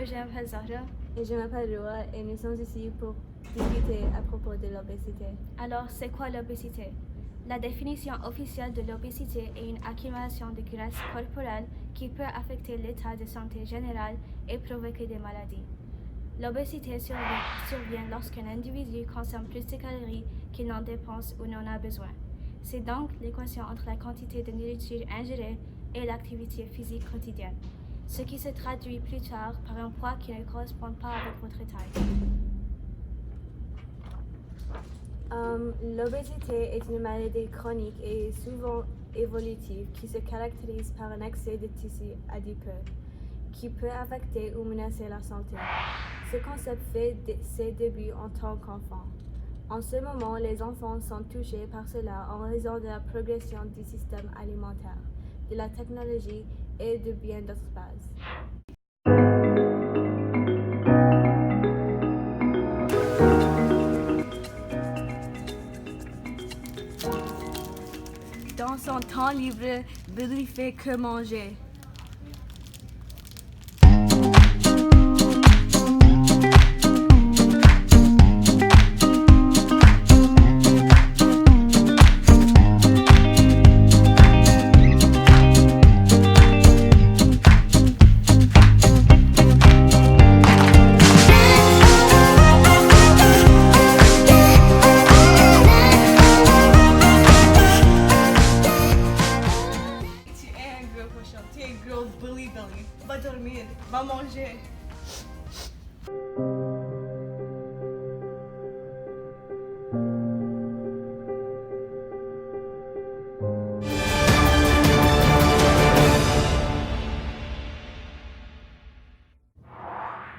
je m'appelle Zahra. Et je m'appelle Roa et nous sommes ici pour discuter à propos de l'obésité. Alors, c'est quoi l'obésité? La définition officielle de l'obésité est une accumulation de graisse corporelle qui peut affecter l'état de santé général et provoquer des maladies. L'obésité survient lorsqu'un individu consomme plus de calories qu'il n'en dépense ou n'en a besoin. C'est donc l'équation entre la quantité de nourriture ingérée et l'activité physique quotidienne, ce qui se traduit plus tard par un poids qui ne correspond pas avec votre taille. L'obésité est une maladie chronique et souvent évolutive qui se caractérise par un excès de tissu adipeux qui peut affecter ou menacer la santé. Ce concept fait ses débuts en tant qu'enfant. En ce moment, les enfants sont touchés par cela en raison de la progression du système alimentaire, de la technologie et de bien d'autres bases. Dans son temps libre, Billy fait que manger. T'es gros Billy. Va dormir, va manger.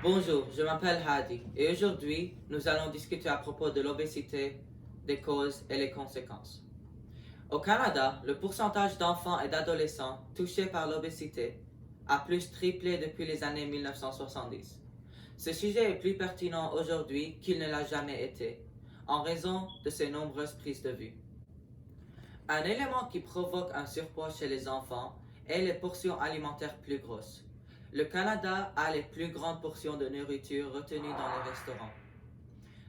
Bonjour, je m'appelle Hadi et aujourd'hui, nous allons discuter à propos de l'obésité, des causes et les conséquences. Au Canada, le pourcentage d'enfants et d'adolescents touchés par l'obésité a plus triplé depuis les années 1970. Ce sujet est plus pertinent aujourd'hui qu'il ne l'a jamais été, en raison de ses nombreuses prises de vue. Un élément qui provoque un surpoids chez les enfants est les portions alimentaires plus grosses. Le Canada a les plus grandes portions de nourriture retenues dans les restaurants.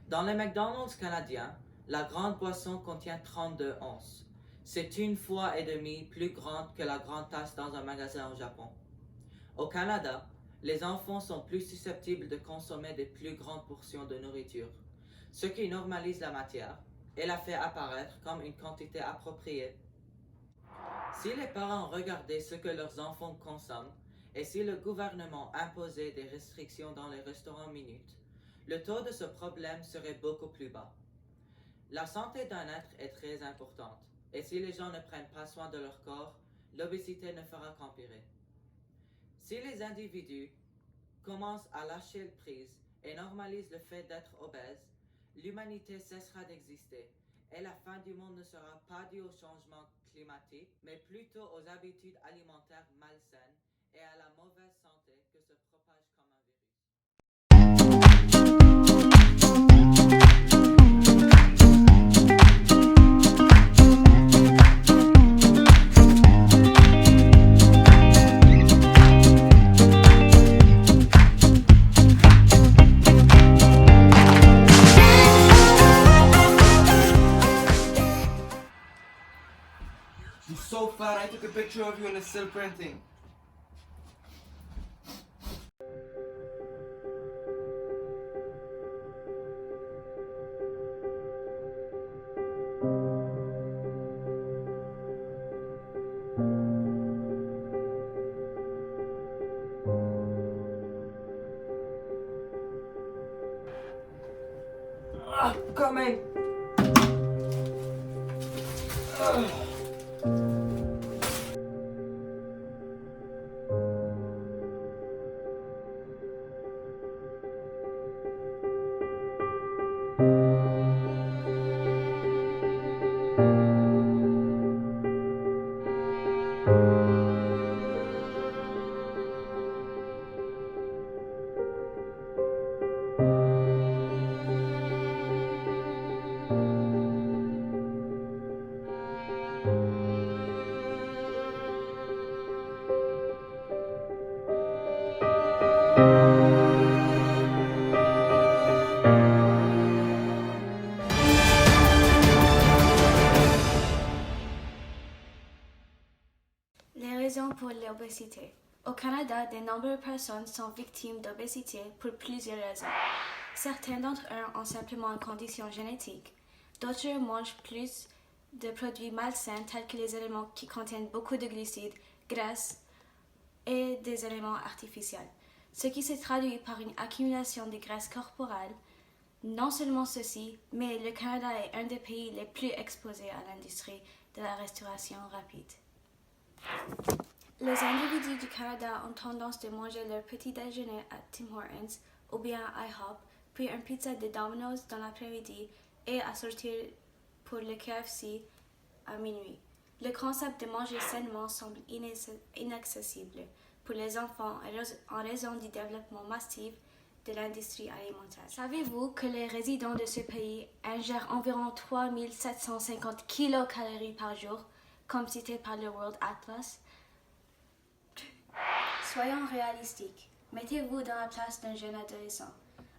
Dans les McDonald's canadiens, la grande boisson contient 32 onces. C'est 1,5 fois plus grande que la grande tasse dans un magasin au Japon. Au Canada, les enfants sont plus susceptibles de consommer des plus grandes portions de nourriture, ce qui normalise la matière et la fait apparaître comme une quantité appropriée. Si les parents regardaient ce que leurs enfants consomment et si le gouvernement imposait des restrictions dans les restaurants minutes, le taux de ce problème serait beaucoup plus bas. La santé d'un être est très importante et si les gens ne prennent pas soin de leur corps, l'obésité ne fera qu'empirer. Si les individus commencent à lâcher prise et normalisent le fait d'être obèse, l'humanité cessera d'exister et la fin du monde ne sera pas due au changement climatique, mais plutôt aux habitudes alimentaires malsaines et à la mauvaise santé que se propage comme un virus. You're so fat, I took a picture of you and it's still printing. Coming! pour l'obésité. Au Canada, de nombreuses personnes sont victimes d'obésité pour plusieurs raisons. Certains d'entre eux ont simplement une condition génétique. D'autres mangent plus de produits malsains tels que les éléments qui contiennent beaucoup de glucides, graisses et des éléments artificiels, ce qui se traduit par une accumulation de graisse corporelle. Non seulement ceci, mais le Canada est un des pays les plus exposés à l'industrie de la restauration rapide. Les individus du Canada ont tendance de manger leur petit déjeuner à Tim Hortons ou bien à IHOP, puis une pizza de Domino's dans l'après-midi et à sortir pour le KFC à minuit. Le concept de manger sainement semble inaccessible pour les enfants en raison du développement massif de l'industrie alimentaire. Savez-vous que les résidents de ce pays ingèrent environ 3750 kilocalories par jour, comme cité par le World Atlas? Soyons réalistiques. Mettez-vous dans la place d'un jeune adolescent.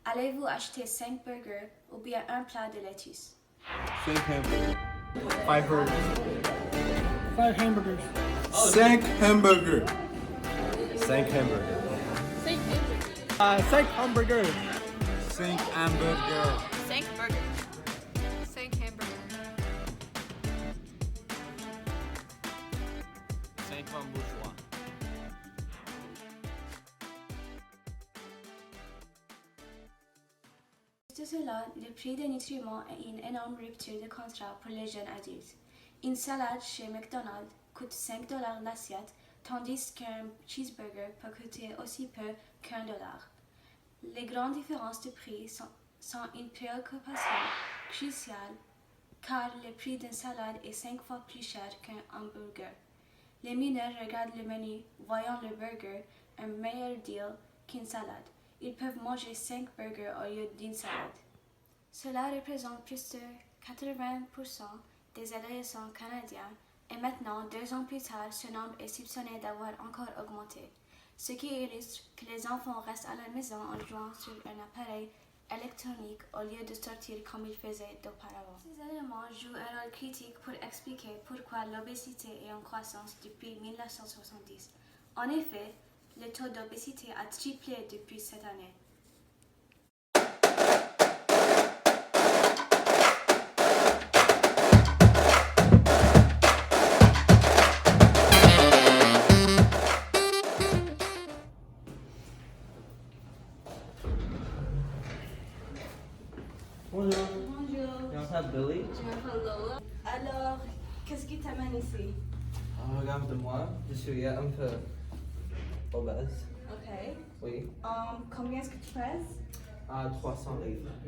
Allez-vous acheter 5 burgers ou bien un plat de lettuce? 5 hamburgers. 5 burgers. 5 hamburgers. 5 hamburgers. 5 hamburgers. 5 hamburgers. 5 hamburgers. 5 burgers. 5 hamburgers. 50 bourgeois. De cela, le prix des nutriments est une énorme rupture de contrat pour les jeunes adultes. Une salade chez McDonald's coûte 5 $ l'assiette, tandis qu'un cheeseburger peut coûter aussi peu qu'1 $. Les grandes différences de prix sont une préoccupation cruciale car le prix d'une salade est 5 fois plus cher qu'un hamburger. Les mineurs regardent le menu, voyant le burger un meilleur deal qu'une salade. Ils peuvent manger 5 burgers au lieu d'une salade. Cela représente plus de 80% des adolescents canadiens et maintenant, 2 ans plus tard, ce nombre est soupçonné d'avoir encore augmenté, ce qui illustre que les enfants restent à la maison en jouant sur un appareil électronique au lieu de sortir comme ils faisaient d'auparavant. Ces éléments jouent un rôle critique pour expliquer pourquoi l'obésité est en croissance depuis 1970. En effet, le taux d'obésité a triplé depuis cette année. Bonjour. Bonjour, Je m'appelle Billy. je m'appelle Lola. Alors, qu'est-ce qui t'amène ici? Regarde-moi, je suis un peu obèse. Ok. Oui. Combien est-ce que tu pèses? À 300 livres. Ok.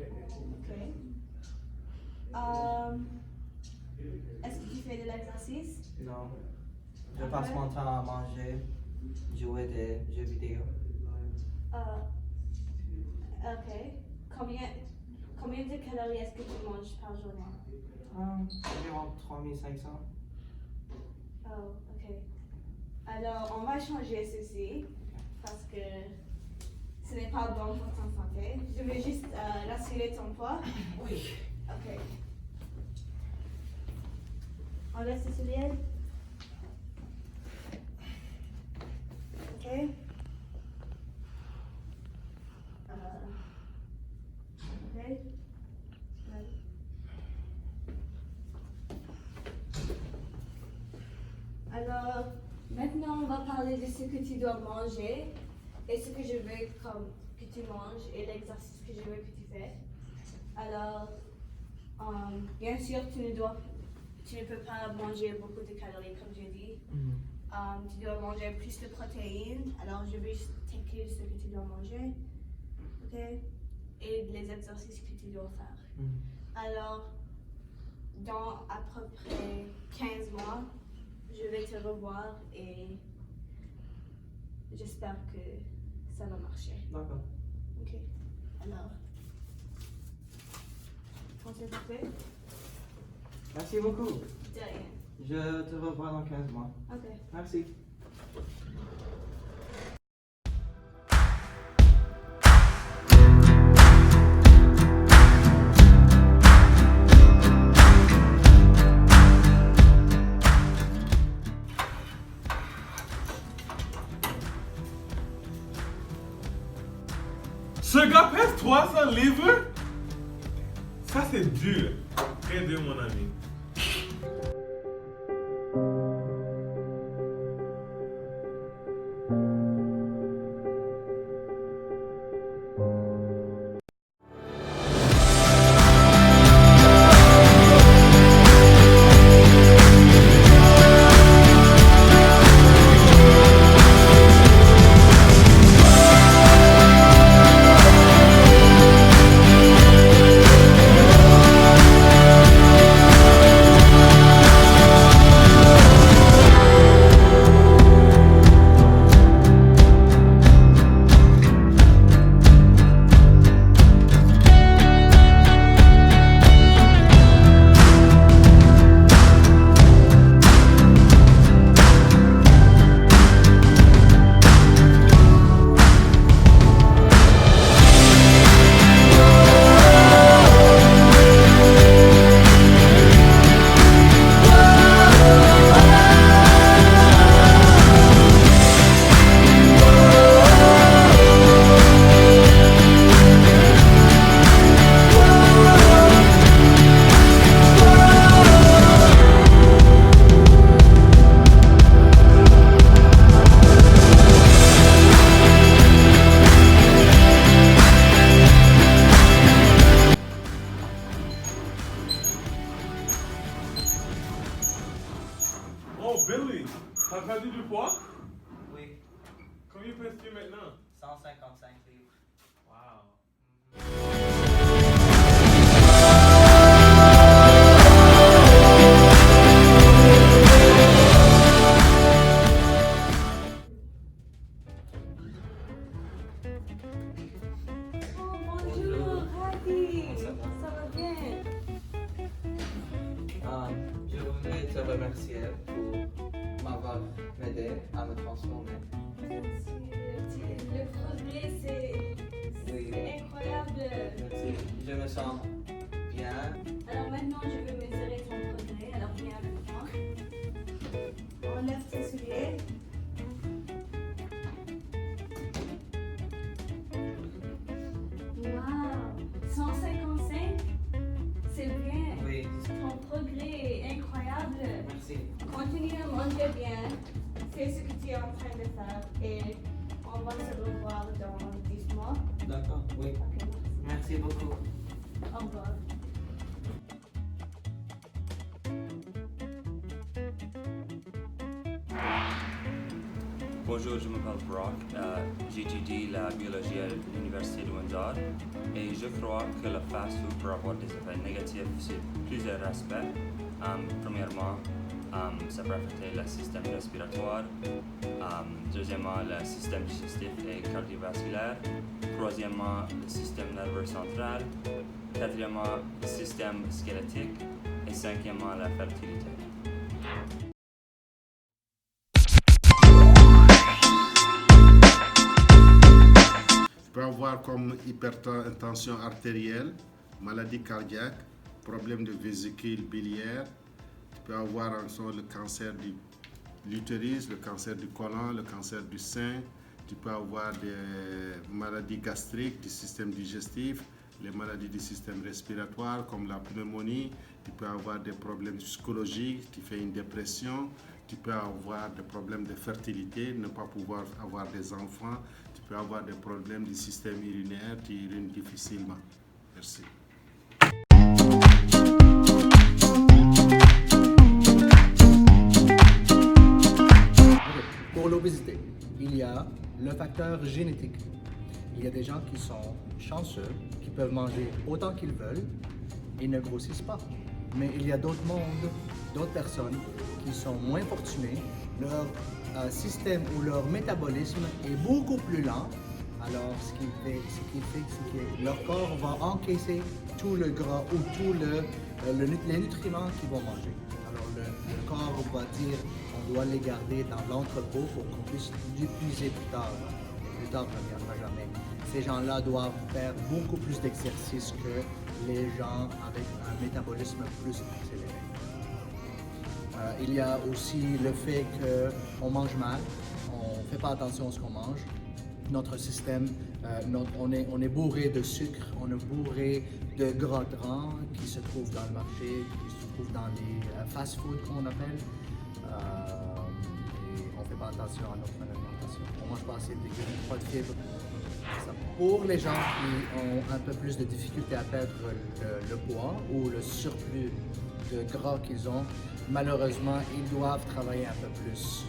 Est-ce que tu fais de l'exercice? Non. Je passe mon temps à manger, jouer des jeux vidéo. Ok. Combien de calories est-ce que tu manges par journée? Environ 3500. Oh, ok. Alors, on va changer ceci parce que ce n'est pas bon pour ton santé. Je vais juste rassurer ton poids. Oui. Ok. On laisse ce soulier. Ok. Ok. Alors, maintenant, on va parler de ce que tu dois manger et ce que je veux comme que tu manges et l'exercice que je veux que tu fais. Alors, bien sûr, tu ne peux pas manger beaucoup de calories comme je dis. Tu dois manger plus de protéines. Alors, je vais t'écrire ce que tu dois manger. Ok? Et les exercices que tu dois faire. Alors, dans à peu près 15 mois, je vais te revoir et j'espère que ça va marcher. D'accord. Ok. Alors, on s'est fait? Merci beaucoup. De rien. Je te revois dans 15 mois. Ok. Merci. 500 livres? Ça, c'est dur. Très dur, mon ami. Oh, Billy, t'as perdu du poids? Oui, Combien pèses-tu maintenant? 155 livres. Wow. Oh, bonjour, Heidi. Ça va bien? Je voudrais te remercier pour m'avoir aidé à me transformer. Le progrès, c'est incroyable. Merci. Je me sens bien. Alors maintenant, je vais mesurer ton progrès. Alors viens avec moi. Enlève tes souliers. Wow, 155? C'est bien. Oui, Ton progrès est incroyable. merci. Continue à manger bien. C'est ce que tu es en train de faire. Et on va se revoir dans 10 mois. D'accord, oui. Ok, Merci beaucoup. merci. Au revoir. Bonjour, je m'appelle Brock. J'étudie la biologie à l'Université de Windsor et je crois que le fast-food peut avoir des effets négatifs sur plusieurs aspects. Premièrement, ça peut affecter le système respiratoire. Deuxièmement, le système digestif et cardiovasculaire. Troisièmement, le système nerveux central. Quatrièmement, le système squelettique. Et cinquièmement, la fertilité. Tu peux avoir comme hypertension artérielle, maladie cardiaque, problème de vésicule biliaire. Tu peux avoir ensuite le cancer de l'utérus, le cancer du côlon, le cancer du sein. Tu peux avoir des maladies gastriques du système digestif, les maladies du système respiratoire comme la pneumonie. Tu peux avoir des problèmes psychologiques, tu fais une dépression. Tu peux avoir des problèmes de fertilité, ne pas pouvoir avoir des enfants. Tu peux avoir des problèmes du système urinaire, tu urines difficilement. Merci. Pour l'obésité, il y a le facteur génétique. Il y a des gens qui sont chanceux, qui peuvent manger autant qu'ils veulent et ne grossissent pas. Mais il y a d'autres mondes, d'autres personnes qui sont moins fortunées. Leur système ou leur métabolisme est beaucoup plus lent. Alors, ce qui fait, c'est que leur corps va encaisser tout le gras ou tous les nutriments qu'ils vont manger. Alors, le corps va dire on doit les garder dans l'entrepôt pour qu'on puisse l'utiliser plus tard. Plus tard ne viendra jamais. Ces gens-là doivent faire beaucoup plus d'exercices que les gens avec un métabolisme plus accéléré. Il y a aussi le fait qu'on mange mal, on ne fait pas attention à ce qu'on mange. notre système, on est bourré de sucre, on est bourré de gras trans qui se trouvent dans le marché, qui se trouvent dans les fast-food qu'on appelle. Et on ne fait pas attention à notre alimentation. On mange pas assez de légumes, pas de fibres. Pour les gens qui ont un peu plus de difficulté à perdre le poids ou le surplus de gras qu'ils ont, malheureusement, ils doivent travailler un peu plus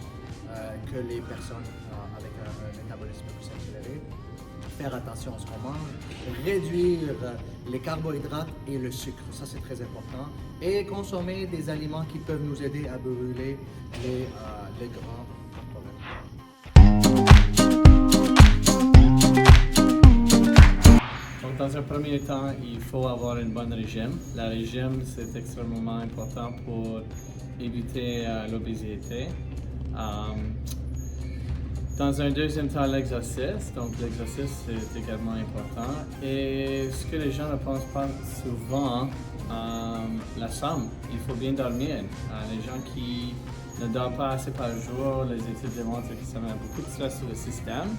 que les personnes avec un métabolisme plus accéléré. Faire attention à ce qu'on mange, réduire les carbohydrates et le sucre, ça c'est très important, et consommer des aliments qui peuvent nous aider à brûler les gras corporels. Donc, dans un premier temps, il faut avoir un bon régime. Le régime, c'est extrêmement important pour éviter l'obésité. Dans un deuxième temps, l'exercice. Donc, l'exercice, c'est également important. Et ce que les gens ne pensent pas souvent, la somme. Il faut bien dormir. Les gens qui ne dorment pas assez par jour, les études démontrent que ça met beaucoup de stress sur le système.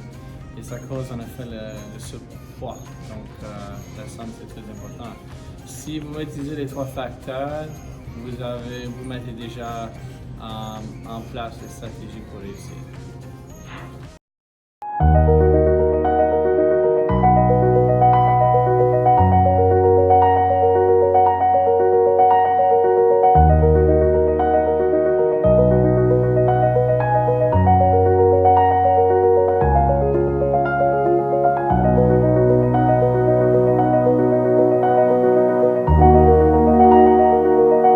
Et ça cause en effet le surpoids. Donc, la somme, c'est très important. Si vous utilisez les 3 facteurs, vous mettez déjà en place les stratégies pour réussir.